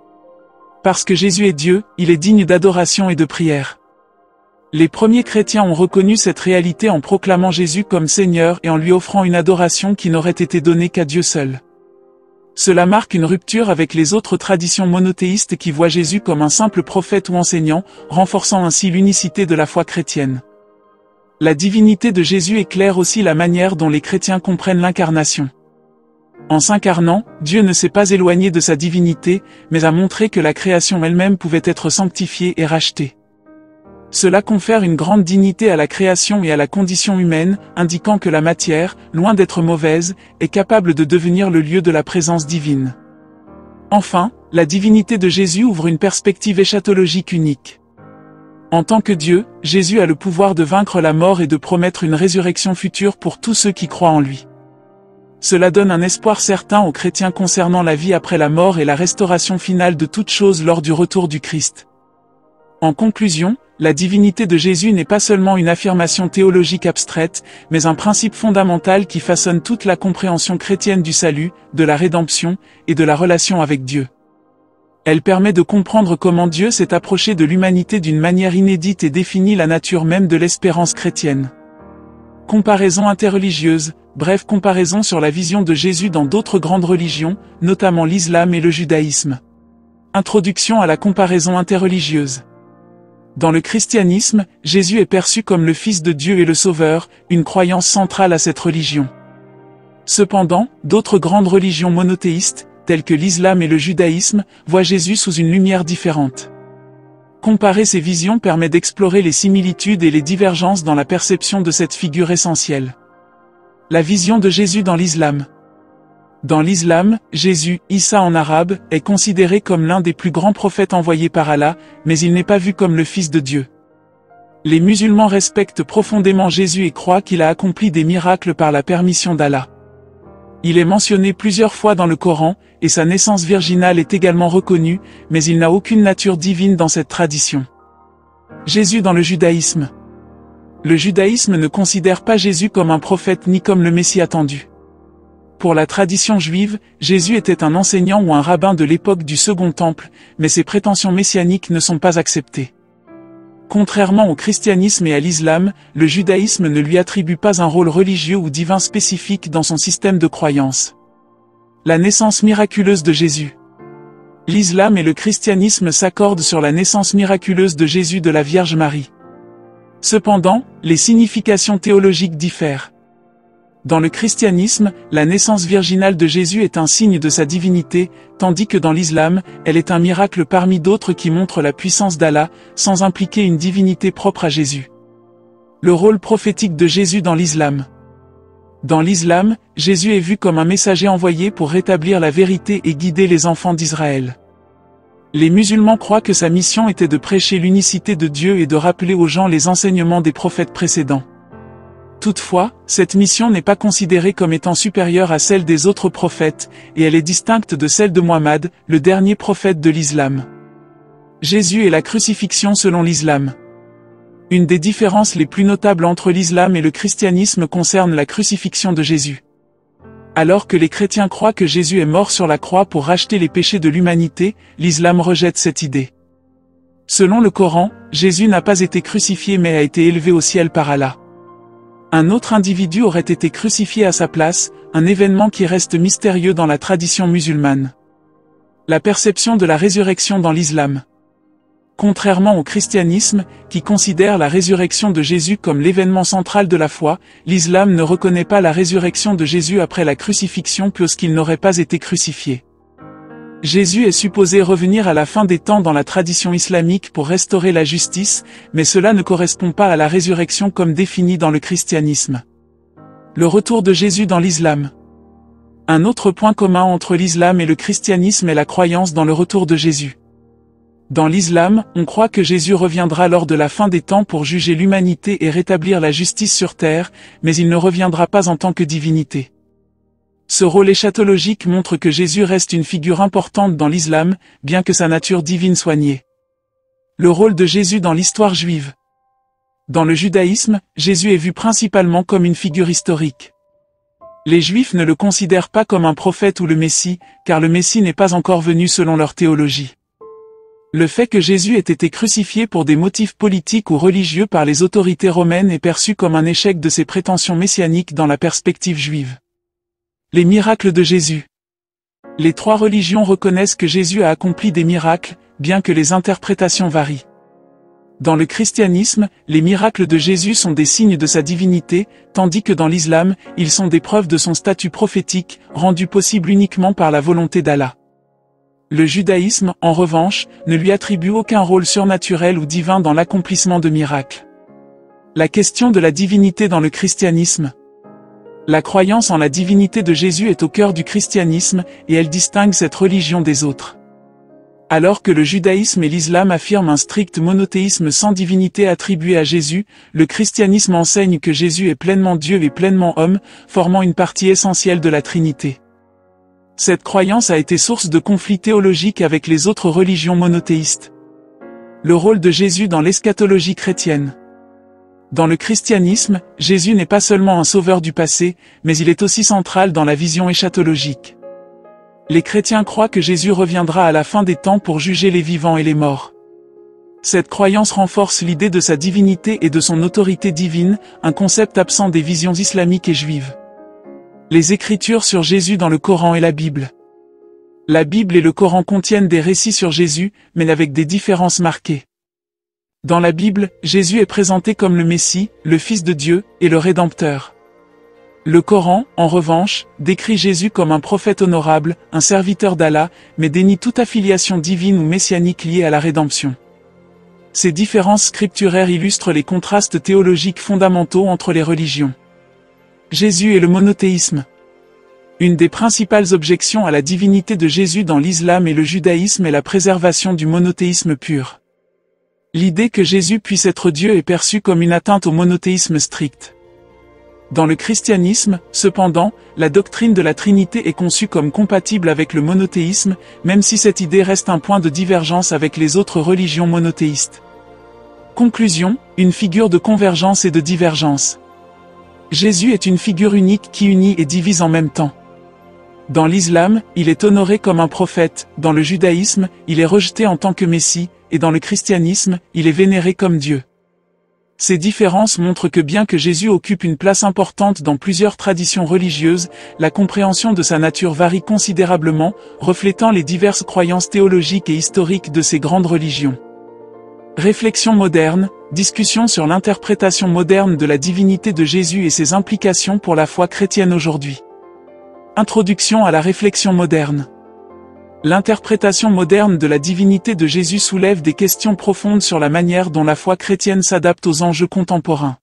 Parce que Jésus est Dieu, il est digne d'adoration et de prière. Les premiers chrétiens ont reconnu cette réalité en proclamant Jésus comme Seigneur et en lui offrant une adoration qui n'aurait été donnée qu'à Dieu seul. Cela marque une rupture avec les autres traditions monothéistes qui voient Jésus comme un simple prophète ou enseignant, renforçant ainsi l'unicité de la foi chrétienne. La divinité de Jésus éclaire aussi la manière dont les chrétiens comprennent l'incarnation. En s'incarnant, Dieu ne s'est pas éloigné de sa divinité, mais a montré que la création elle-même pouvait être sanctifiée et rachetée. Cela confère une grande dignité à la création et à la condition humaine, indiquant que la matière, loin d'être mauvaise, est capable de devenir le lieu de la présence divine. Enfin, la divinité de Jésus ouvre une perspective eschatologique unique. En tant que Dieu, Jésus a le pouvoir de vaincre la mort et de promettre une résurrection future pour tous ceux qui croient en lui. Cela donne un espoir certain aux chrétiens concernant la vie après la mort et la restauration finale de toutes choses lors du retour du Christ. En conclusion, la divinité de Jésus n'est pas seulement une affirmation théologique abstraite, mais un principe fondamental qui façonne toute la compréhension chrétienne du salut, de la rédemption, et de la relation avec Dieu. Elle permet de comprendre comment Dieu s'est approché de l'humanité d'une manière inédite et définit la nature même de l'espérance chrétienne. Comparaison interreligieuse, bref comparaison sur la vision de Jésus dans d'autres grandes religions, notamment l'islam et le judaïsme. Introduction à la comparaison interreligieuse. Dans le christianisme, Jésus est perçu comme le Fils de Dieu et le Sauveur, une croyance centrale à cette religion. Cependant, d'autres grandes religions monothéistes, telles que l'islam et le judaïsme, voient Jésus sous une lumière différente. Comparer ces visions permet d'explorer les similitudes et les divergences dans la perception de cette figure essentielle. La vision de Jésus dans l'islam. Dans l'islam, Jésus, Issa en arabe, est considéré comme l'un des plus grands prophètes envoyés par Allah, mais il n'est pas vu comme le Fils de Dieu. Les musulmans respectent profondément Jésus et croient qu'il a accompli des miracles par la permission d'Allah. Il est mentionné plusieurs fois dans le Coran, et sa naissance virginale est également reconnue, mais il n'a aucune nature divine dans cette tradition. Jésus dans le judaïsme. Le judaïsme ne considère pas Jésus comme un prophète ni comme le Messie attendu. Pour la tradition juive, Jésus était un enseignant ou un rabbin de l'époque du Second Temple, mais ses prétentions messianiques ne sont pas acceptées. Contrairement au christianisme et à l'islam, le judaïsme ne lui attribue pas un rôle religieux ou divin spécifique dans son système de croyance. La naissance miraculeuse de Jésus. L'islam et le christianisme s'accordent sur la naissance miraculeuse de Jésus de la Vierge Marie. Cependant, les significations théologiques diffèrent. Dans le christianisme, la naissance virginale de Jésus est un signe de sa divinité, tandis que dans l'islam, elle est un miracle parmi d'autres qui montre la puissance d'Allah, sans impliquer une divinité propre à Jésus. Le rôle prophétique de Jésus dans l'islam. Dans l'islam, Jésus est vu comme un messager envoyé pour rétablir la vérité et guider les enfants d'Israël. Les musulmans croient que sa mission était de prêcher l'unicité de Dieu et de rappeler aux gens les enseignements des prophètes précédents. Toutefois, cette mission n'est pas considérée comme étant supérieure à celle des autres prophètes, et elle est distincte de celle de Mohammed, le dernier prophète de l'islam. Jésus et la crucifixion selon l'islam. Une des différences les plus notables entre l'islam et le christianisme concerne la crucifixion de Jésus. Alors que les chrétiens croient que Jésus est mort sur la croix pour racheter les péchés de l'humanité, l'islam rejette cette idée. Selon le Coran, Jésus n'a pas été crucifié mais a été élevé au ciel par Allah. Un autre individu aurait été crucifié à sa place, un événement qui reste mystérieux dans la tradition musulmane. La perception de la résurrection dans l'islam. Contrairement au christianisme, qui considère la résurrection de Jésus comme l'événement central de la foi, l'islam ne reconnaît pas la résurrection de Jésus après la crucifixion puisqu'il n'aurait pas été crucifié. Jésus est supposé revenir à la fin des temps dans la tradition islamique pour restaurer la justice, mais cela ne correspond pas à la résurrection comme définie dans le christianisme. Le retour de Jésus dans l'islam. Un autre point commun entre l'islam et le christianisme est la croyance dans le retour de Jésus. Dans l'islam, on croit que Jésus reviendra lors de la fin des temps pour juger l'humanité et rétablir la justice sur terre, mais il ne reviendra pas en tant que divinité. Ce rôle eschatologique montre que Jésus reste une figure importante dans l'islam, bien que sa nature divine soit niée. Le rôle de Jésus dans l'histoire juive. Dans le judaïsme, Jésus est vu principalement comme une figure historique. Les Juifs ne le considèrent pas comme un prophète ou le Messie, car le Messie n'est pas encore venu selon leur théologie. Le fait que Jésus ait été crucifié pour des motifs politiques ou religieux par les autorités romaines est perçu comme un échec de ses prétentions messianiques dans la perspective juive. Les miracles de Jésus. Les trois religions reconnaissent que Jésus a accompli des miracles, bien que les interprétations varient. Dans le christianisme, les miracles de Jésus sont des signes de sa divinité, tandis que dans l'islam, ils sont des preuves de son statut prophétique, rendu possible uniquement par la volonté d'Allah. Le judaïsme, en revanche, ne lui attribue aucun rôle surnaturel ou divin dans l'accomplissement de miracles. La question de la divinité dans le christianisme. La croyance en la divinité de Jésus est au cœur du christianisme, et elle distingue cette religion des autres. Alors que le judaïsme et l'islam affirment un strict monothéisme sans divinité attribuée à Jésus, le christianisme enseigne que Jésus est pleinement Dieu et pleinement homme, formant une partie essentielle de la Trinité. Cette croyance a été source de conflits théologiques avec les autres religions monothéistes. Le rôle de Jésus dans l'eschatologie chrétienne. Dans le christianisme, Jésus n'est pas seulement un sauveur du passé, mais il est aussi central dans la vision eschatologique. Les chrétiens croient que Jésus reviendra à la fin des temps pour juger les vivants et les morts. Cette croyance renforce l'idée de sa divinité et de son autorité divine, un concept absent des visions islamiques et juives. Les écritures sur Jésus dans le Coran et la Bible. La Bible et le Coran contiennent des récits sur Jésus, mais avec des différences marquées. Dans la Bible, Jésus est présenté comme le Messie, le Fils de Dieu, et le Rédempteur. Le Coran, en revanche, décrit Jésus comme un prophète honorable, un serviteur d'Allah, mais dénie toute affiliation divine ou messianique liée à la rédemption. Ces différences scripturaires illustrent les contrastes théologiques fondamentaux entre les religions. Jésus et le monothéisme. Une des principales objections à la divinité de Jésus dans l'islam et le judaïsme est la préservation du monothéisme pur. L'idée que Jésus puisse être Dieu est perçue comme une atteinte au monothéisme strict. Dans le christianisme, cependant, la doctrine de la Trinité est conçue comme compatible avec le monothéisme, même si cette idée reste un point de divergence avec les autres religions monothéistes. Conclusion, une figure de convergence et de divergence. Jésus est une figure unique qui unit et divise en même temps. Dans l'islam, il est honoré comme un prophète, dans le judaïsme, il est rejeté en tant que Messie, et dans le christianisme, il est vénéré comme Dieu. Ces différences montrent que bien que Jésus occupe une place importante dans plusieurs traditions religieuses, la compréhension de sa nature varie considérablement, reflétant les diverses croyances théologiques et historiques de ces grandes religions. Réflexion moderne, discussion sur l'interprétation moderne de la divinité de Jésus et ses implications pour la foi chrétienne aujourd'hui. Introduction à la réflexion moderne. L'interprétation moderne de la divinité de Jésus soulève des questions profondes sur la manière dont la foi chrétienne s'adapte aux enjeux contemporains.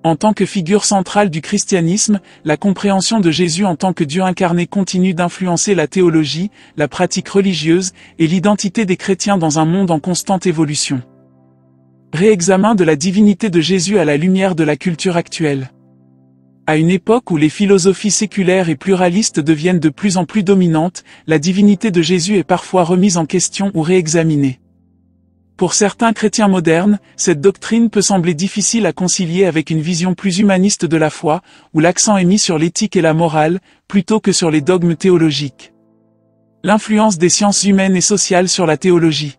En tant que figure centrale du christianisme, la compréhension de Jésus en tant que Dieu incarné continue d'influencer la théologie, la pratique religieuse et l'identité des chrétiens dans un monde en constante évolution. Réexamen de la divinité de Jésus à la lumière de la culture actuelle. À une époque où les philosophies séculaires et pluralistes deviennent de plus en plus dominantes, la divinité de Jésus est parfois remise en question ou réexaminée. Pour certains chrétiens modernes, cette doctrine peut sembler difficile à concilier avec une vision plus humaniste de la foi, où l'accent est mis sur l'éthique et la morale, plutôt que sur les dogmes théologiques. L'influence des sciences humaines et sociales sur la théologie.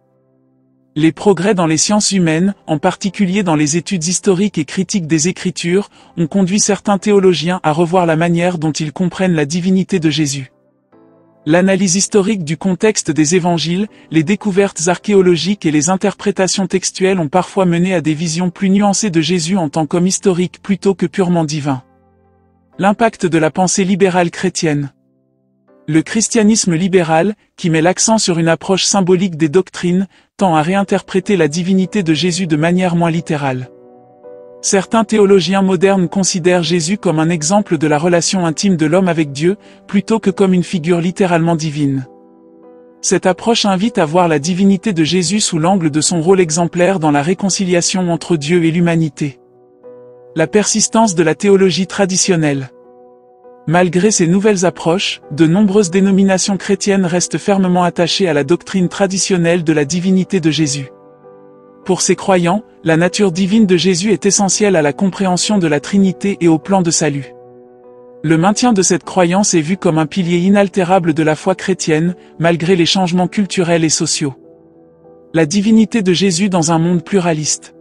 Les progrès dans les sciences humaines, en particulier dans les études historiques et critiques des Écritures, ont conduit certains théologiens à revoir la manière dont ils comprennent la divinité de Jésus. L'analyse historique du contexte des évangiles, les découvertes archéologiques et les interprétations textuelles ont parfois mené à des visions plus nuancées de Jésus en tant qu'homme historique plutôt que purement divin. L'impact de la pensée libérale chrétienne. Le christianisme libéral, qui met l'accent sur une approche symbolique des doctrines, tend à réinterpréter la divinité de Jésus de manière moins littérale. Certains théologiens modernes considèrent Jésus comme un exemple de la relation intime de l'homme avec Dieu, plutôt que comme une figure littéralement divine. Cette approche invite à voir la divinité de Jésus sous l'angle de son rôle exemplaire dans la réconciliation entre Dieu et l'humanité. La persistance de la théologie traditionnelle. Malgré ces nouvelles approches, de nombreuses dénominations chrétiennes restent fermement attachées à la doctrine traditionnelle de la divinité de Jésus. Pour ces croyants, la nature divine de Jésus est essentielle à la compréhension de la Trinité et au plan de salut. Le maintien de cette croyance est vu comme un pilier inaltérable de la foi chrétienne, malgré les changements culturels et sociaux. La divinité de Jésus dans un monde pluraliste.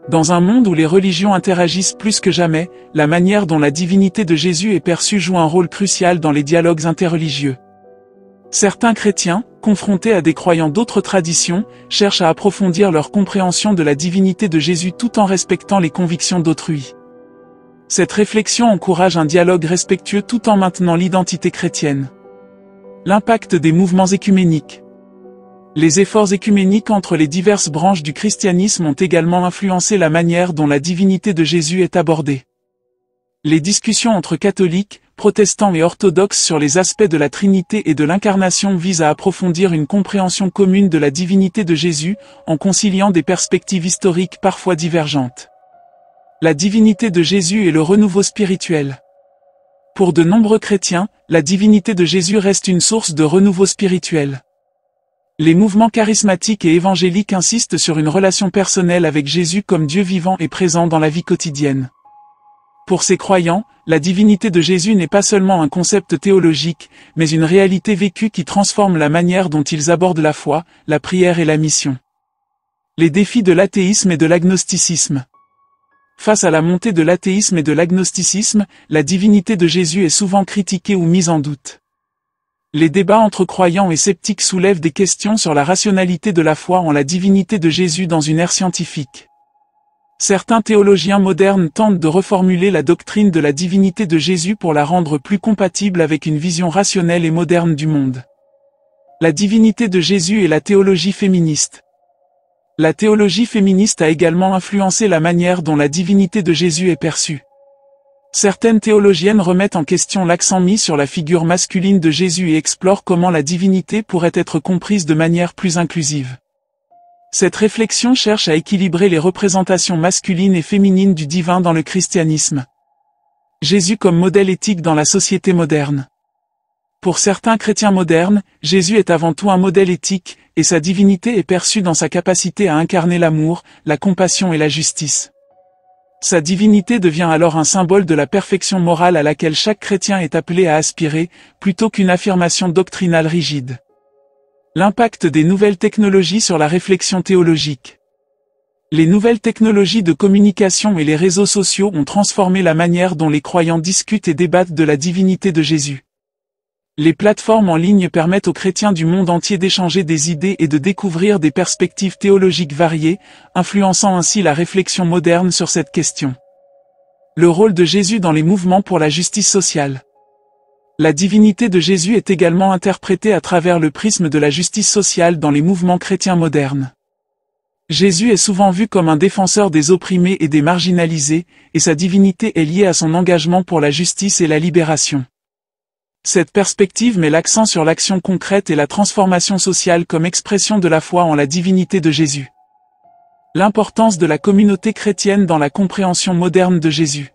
Dans un monde où les religions interagissent plus que jamais, la manière dont la divinité de Jésus est perçue joue un rôle crucial dans les dialogues interreligieux. Certains chrétiens, confrontés à des croyants d'autres traditions, cherchent à approfondir leur compréhension de la divinité de Jésus tout en respectant les convictions d'autrui. Cette réflexion encourage un dialogue respectueux tout en maintenant l'identité chrétienne. L'impact des mouvements écuméniques. Les efforts écuméniques entre les diverses branches du christianisme ont également influencé la manière dont la divinité de Jésus est abordée. Les discussions entre catholiques, protestants et orthodoxes sur les aspects de la Trinité et de l'Incarnation visent à approfondir une compréhension commune de la divinité de Jésus, en conciliant des perspectives historiques parfois divergentes. La divinité de Jésus est le renouveau spirituel. Pour de nombreux chrétiens, la divinité de Jésus reste une source de renouveau spirituel. Les mouvements charismatiques et évangéliques insistent sur une relation personnelle avec Jésus comme Dieu vivant et présent dans la vie quotidienne. Pour ces croyants, la divinité de Jésus n'est pas seulement un concept théologique, mais une réalité vécue qui transforme la manière dont ils abordent la foi, la prière et la mission. Les défis de l'athéisme et de l'agnosticisme. Face à la montée de l'athéisme et de l'agnosticisme, la divinité de Jésus est souvent critiquée ou mise en doute. Les débats entre croyants et sceptiques soulèvent des questions sur la rationalité de la foi en la divinité de Jésus dans une ère scientifique. Certains théologiens modernes tentent de reformuler la doctrine de la divinité de Jésus pour la rendre plus compatible avec une vision rationnelle et moderne du monde. La divinité de Jésus et la théologie féministe. La théologie féministe a également influencé la manière dont la divinité de Jésus est perçue. Certaines théologiennes remettent en question l'accent mis sur la figure masculine de Jésus et explorent comment la divinité pourrait être comprise de manière plus inclusive. Cette réflexion cherche à équilibrer les représentations masculines et féminines du divin dans le christianisme. Jésus comme modèle éthique dans la société moderne. Pour certains chrétiens modernes, Jésus est avant tout un modèle éthique, et sa divinité est perçue dans sa capacité à incarner l'amour, la compassion et la justice. Sa divinité devient alors un symbole de la perfection morale à laquelle chaque chrétien est appelé à aspirer, plutôt qu'une affirmation doctrinale rigide. L'impact des nouvelles technologies sur la réflexion théologique. Les nouvelles technologies de communication et les réseaux sociaux ont transformé la manière dont les croyants discutent et débattent de la divinité de Jésus. Les plateformes en ligne permettent aux chrétiens du monde entier d'échanger des idées et de découvrir des perspectives théologiques variées, influençant ainsi la réflexion moderne sur cette question. Le rôle de Jésus dans les mouvements pour la justice sociale. La divinité de Jésus est également interprétée à travers le prisme de la justice sociale dans les mouvements chrétiens modernes. Jésus est souvent vu comme un défenseur des opprimés et des marginalisés, et sa divinité est liée à son engagement pour la justice et la libération. Cette perspective met l'accent sur l'action concrète et la transformation sociale comme expression de la foi en la divinité de Jésus. L'importance de la communauté chrétienne dans la compréhension moderne de Jésus.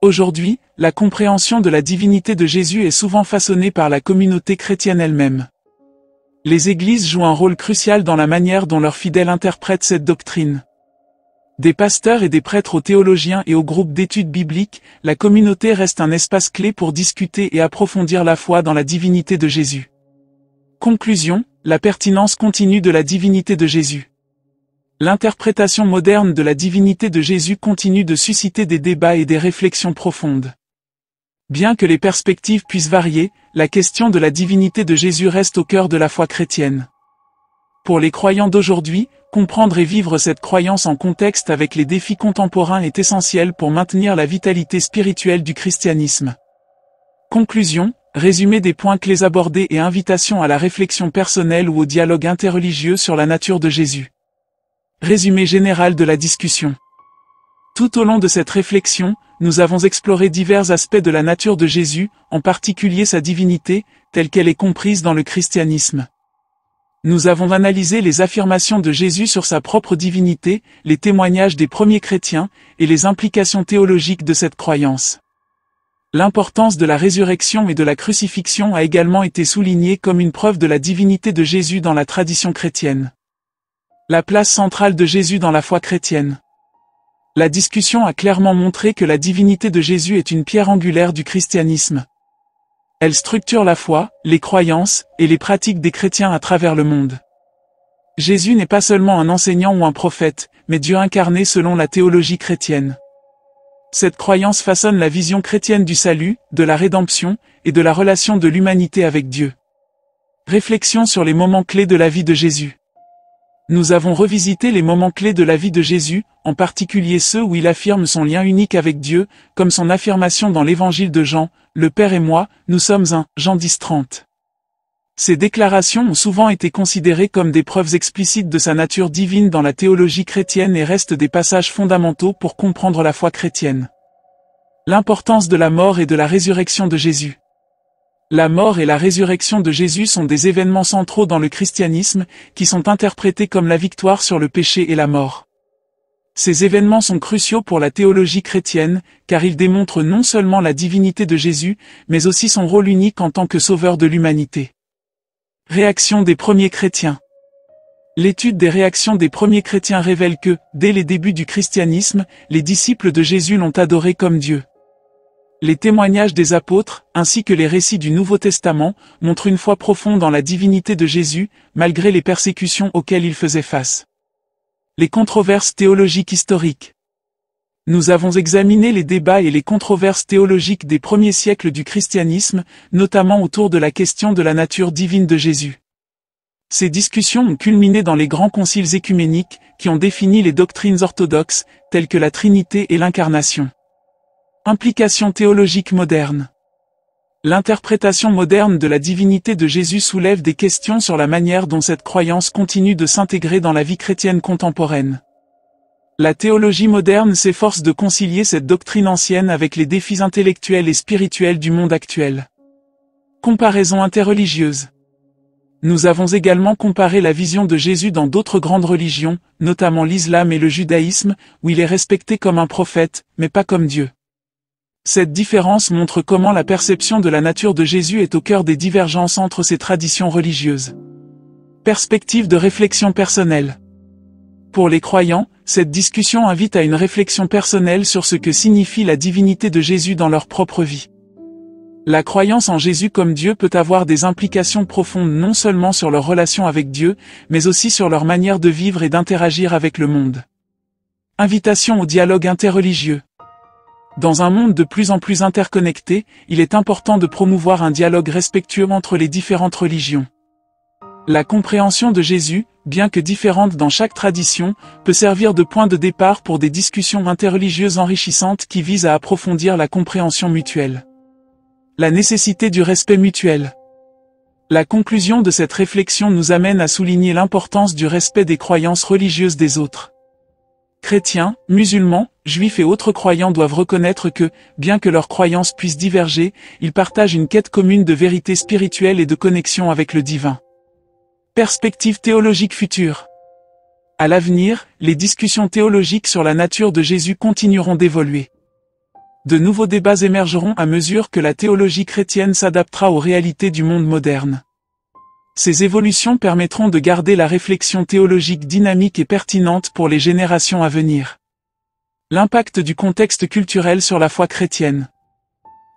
Aujourd'hui, la compréhension de la divinité de Jésus est souvent façonnée par la communauté chrétienne elle-même. Les églises jouent un rôle crucial dans la manière dont leurs fidèles interprètent cette doctrine. Des pasteurs et des prêtres aux théologiens et aux groupes d'études bibliques, la communauté reste un espace clé pour discuter et approfondir la foi dans la divinité de Jésus. Conclusion, la pertinence continue de la divinité de Jésus. L'interprétation moderne de la divinité de Jésus continue de susciter des débats et des réflexions profondes. Bien que les perspectives puissent varier, la question de la divinité de Jésus reste au cœur de la foi chrétienne. Pour les croyants d'aujourd'hui, comprendre et vivre cette croyance en contexte avec les défis contemporains est essentiel pour maintenir la vitalité spirituelle du christianisme. Conclusion, résumé des points clés abordés et invitation à la réflexion personnelle ou au dialogue interreligieux sur la nature de Jésus. Résumé général de la discussion. Tout au long de cette réflexion, nous avons exploré divers aspects de la nature de Jésus, en particulier sa divinité, telle qu'elle est comprise dans le christianisme. Nous avons analysé les affirmations de Jésus sur sa propre divinité, les témoignages des premiers chrétiens, et les implications théologiques de cette croyance. L'importance de la résurrection et de la crucifixion a également été soulignée comme une preuve de la divinité de Jésus dans la tradition chrétienne. La place centrale de Jésus dans la foi chrétienne. La discussion a clairement montré que la divinité de Jésus est une pierre angulaire du christianisme. Elle structure la foi, les croyances, et les pratiques des chrétiens à travers le monde. Jésus n'est pas seulement un enseignant ou un prophète, mais Dieu incarné selon la théologie chrétienne. Cette croyance façonne la vision chrétienne du salut, de la rédemption, et de la relation de l'humanité avec Dieu. Réflexion sur les moments clés de la vie de Jésus. Nous avons revisité les moments clés de la vie de Jésus, en particulier ceux où il affirme son lien unique avec Dieu, comme son affirmation dans l'évangile de Jean, « Le Père et moi, nous sommes un » Jean 10:30. Ces déclarations ont souvent été considérées comme des preuves explicites de sa nature divine dans la théologie chrétienne et restent des passages fondamentaux pour comprendre la foi chrétienne. L'importance de la mort et de la résurrection de Jésus. La mort et la résurrection de Jésus sont des événements centraux dans le christianisme, qui sont interprétés comme la victoire sur le péché et la mort. Ces événements sont cruciaux pour la théologie chrétienne, car ils démontrent non seulement la divinité de Jésus, mais aussi son rôle unique en tant que sauveur de l'humanité. Réaction des premiers chrétiens. L'étude des réactions des premiers chrétiens révèle que, dès les débuts du christianisme, les disciples de Jésus l'ont adoré comme Dieu. Les témoignages des apôtres, ainsi que les récits du Nouveau Testament, montrent une foi profonde dans la divinité de Jésus, malgré les persécutions auxquelles il faisait face. Les controverses théologiques historiques. Nous avons examiné les débats et les controverses théologiques des premiers siècles du christianisme, notamment autour de la question de la nature divine de Jésus. Ces discussions ont culminé dans les grands conciles œcuméniques, qui ont défini les doctrines orthodoxes, telles que la Trinité et l'incarnation. Implications théologiques modernes. L'interprétation moderne de la divinité de Jésus soulève des questions sur la manière dont cette croyance continue de s'intégrer dans la vie chrétienne contemporaine. La théologie moderne s'efforce de concilier cette doctrine ancienne avec les défis intellectuels et spirituels du monde actuel. Comparaison interreligieuse. Nous avons également comparé la vision de Jésus dans d'autres grandes religions, notamment l'islam et le judaïsme, où il est respecté comme un prophète, mais pas comme Dieu. Cette différence montre comment la perception de la nature de Jésus est au cœur des divergences entre ces traditions religieuses. Perspective de réflexion personnelle. Pour les croyants, cette discussion invite à une réflexion personnelle sur ce que signifie la divinité de Jésus dans leur propre vie. La croyance en Jésus comme Dieu peut avoir des implications profondes non seulement sur leur relation avec Dieu, mais aussi sur leur manière de vivre et d'interagir avec le monde. Invitation au dialogue interreligieux. Dans un monde de plus en plus interconnecté, il est important de promouvoir un dialogue respectueux entre les différentes religions. La compréhension de Jésus, bien que différente dans chaque tradition, peut servir de point de départ pour des discussions interreligieuses enrichissantes qui visent à approfondir la compréhension mutuelle. La nécessité du respect mutuel. La conclusion de cette réflexion nous amène à souligner l'importance du respect des croyances religieuses des autres. Chrétiens, musulmans, juifs et autres croyants doivent reconnaître que, bien que leurs croyances puissent diverger, ils partagent une quête commune de vérité spirituelle et de connexion avec le divin. Perspective théologique future. À l'avenir, les discussions théologiques sur la nature de Jésus continueront d'évoluer. De nouveaux débats émergeront à mesure que la théologie chrétienne s'adaptera aux réalités du monde moderne. Ces évolutions permettront de garder la réflexion théologique dynamique et pertinente pour les générations à venir. L'impact du contexte culturel sur la foi chrétienne.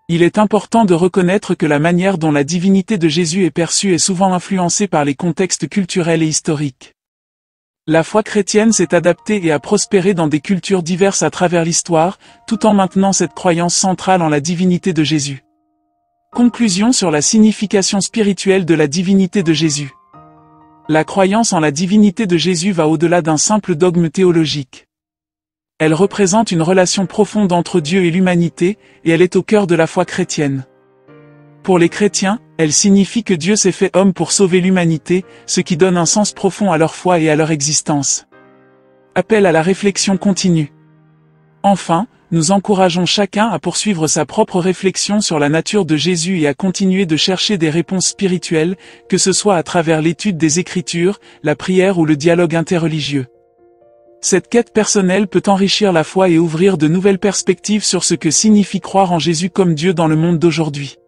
Il est important de reconnaître que la manière dont la divinité de Jésus est perçue est souvent influencée par les contextes culturels et historiques. La foi chrétienne s'est adaptée et a prospéré dans des cultures diverses à travers l'histoire, tout en maintenant cette croyance centrale en la divinité de Jésus. Conclusion sur la signification spirituelle de la divinité de Jésus. La croyance en la divinité de Jésus va au-delà d'un simple dogme théologique. Elle représente une relation profonde entre Dieu et l'humanité, et elle est au cœur de la foi chrétienne. Pour les chrétiens, elle signifie que Dieu s'est fait homme pour sauver l'humanité, ce qui donne un sens profond à leur foi et à leur existence. Appel à la réflexion continue. Enfin, nous encourageons chacun à poursuivre sa propre réflexion sur la nature de Jésus et à continuer de chercher des réponses spirituelles, que ce soit à travers l'étude des Écritures, la prière ou le dialogue interreligieux. Cette quête personnelle peut enrichir la foi et ouvrir de nouvelles perspectives sur ce que signifie croire en Jésus comme Dieu dans le monde d'aujourd'hui.